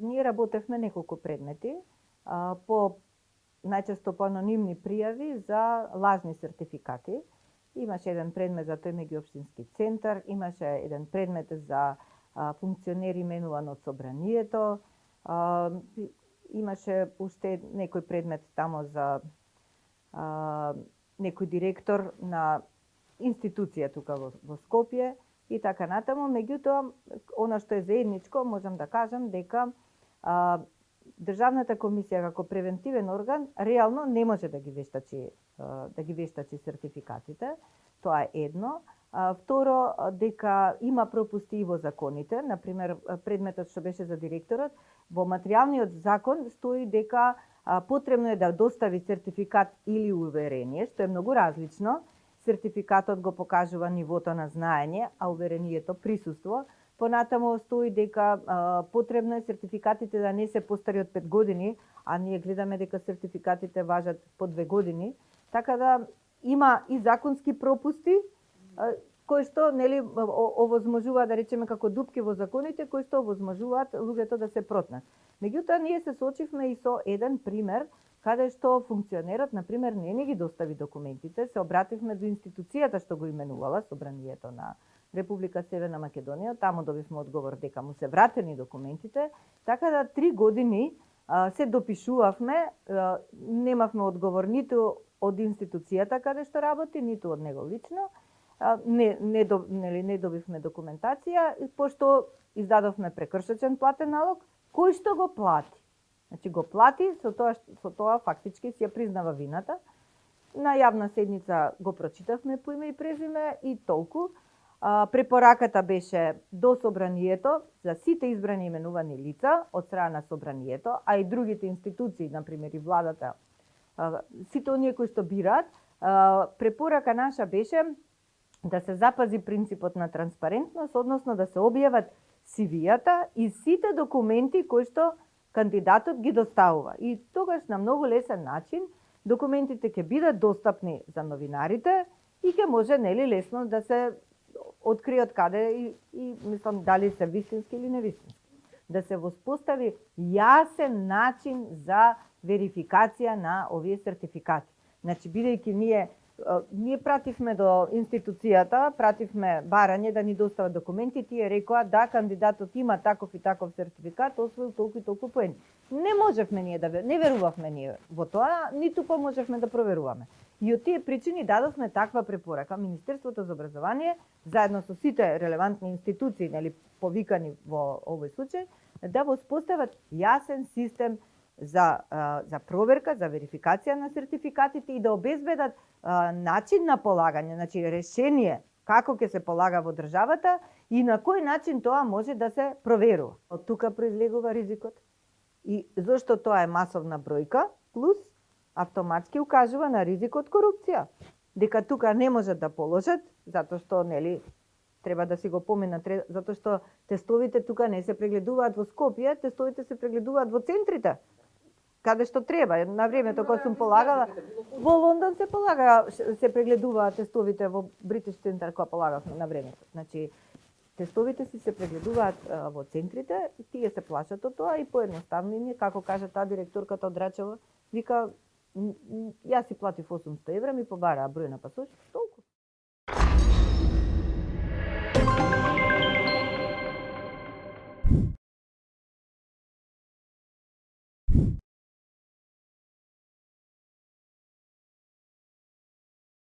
ние работевме неколку предмети по најчесто по анонимни пријави за лажни сертификати. Имаше еден предмет за тој меѓуопштински центар, имаше еден предмет за функционери именуван од собранието, имаше уште некој предмет тамо за некој директор на институција тука во Скопје и така натаму. Меѓутоа, она што е заедничко, можам да кажам дека Државната комисија како превентивен орган реално не може да ги вештачи сертификатите. Тоа е едно. Второ, дека има пропусти и во законите. Например, предметот што беше за директорот, во материјалниот закон стои дека потребно е да достави сертификат или уверение, што е многу различно. Сертификатот го покажува нивото на знаење, а уверението присуство. Понатамо стои дека потребно е сертификатите да не се постари од 5 години, а ние гледаме дека сертификатите важат по 2 години. Така да има и законски пропусти, кои што овозможуваат, да речеме, како дупки во законите, кои што овозможуваат луѓето да се протнат. Меѓутоа, ние се соочивме и со еден пример, каде што функционерот, например, не ги достави документите, се обративме до институцијата што го именувала, Собранието на Република Северна Македонија, таму добивме одговор дека му се вратени документите, така да 3 години се допишувавме, немавме одговор ниту од институцијата каде што работи, ниту од него лично, не добивме документација, пошто издадовме прекршачен платен налог, кој што го плати. Значи го плати, со тоа фактички си ја признава вината. На јавна седница го прочитавме по име и презиме и толку. Препораката беше до Собранието за сите избрани именувани лица од страна на Собранието, а и другите институции, например и владата, сите оние кои што бираат, препорака наша беше да се запази принципот на транспарентност, односно да се објават CV-ата и сите документи кои што кандидатот ги доставува. И тогаш на многу лесен начин документите ќе бидат достапни за новинарите и ќе може лесно да се откријат каде и мислам дали се вистински или невистински. Да се воспостави јасен начин за верификација на овие сертификати. Значи, бидејќи ние пративме до институцијата, пративме барање да ни достават документи, тие рекоа да кандидатот има таков и таков сертификат, освоил толку и толку поени. Не можевме ние не верувавме ние во тоа, ниту можевме да проверуваме. И од тие причини дадовме таква препорака. Министерството за образование, заедно со сите релевантни институции, повикани во овој случај, да воспостават јасен систем за проверка, за верификација на сертификатите и да обезбедат начин на полагање, значи решение како ќе се полага во државата и на кој начин тоа може да се проверува. Од тука произлегува ризикот. И зошто тоа е масовна бројка, плюс автоматски укажува на ризик од корупција. Дека тука не можат да положат, затоа што треба да си го поминат, затоа што тестовите тука не се прегледуваат во Скопје, тестовите се прегледуваат во центрите, каде што треба. На времето кога сум полагала, во Лондон се прегледуваат тестовите во Бритиш центар кога полагавме на времето. Значи, тестовите се прегледуваат во центрите, тие се плашат од тоа и поедноставно, како кажа таа директорката од Рачево, вика, јас си платив 800 евра, ми побараа број на пасош, толку.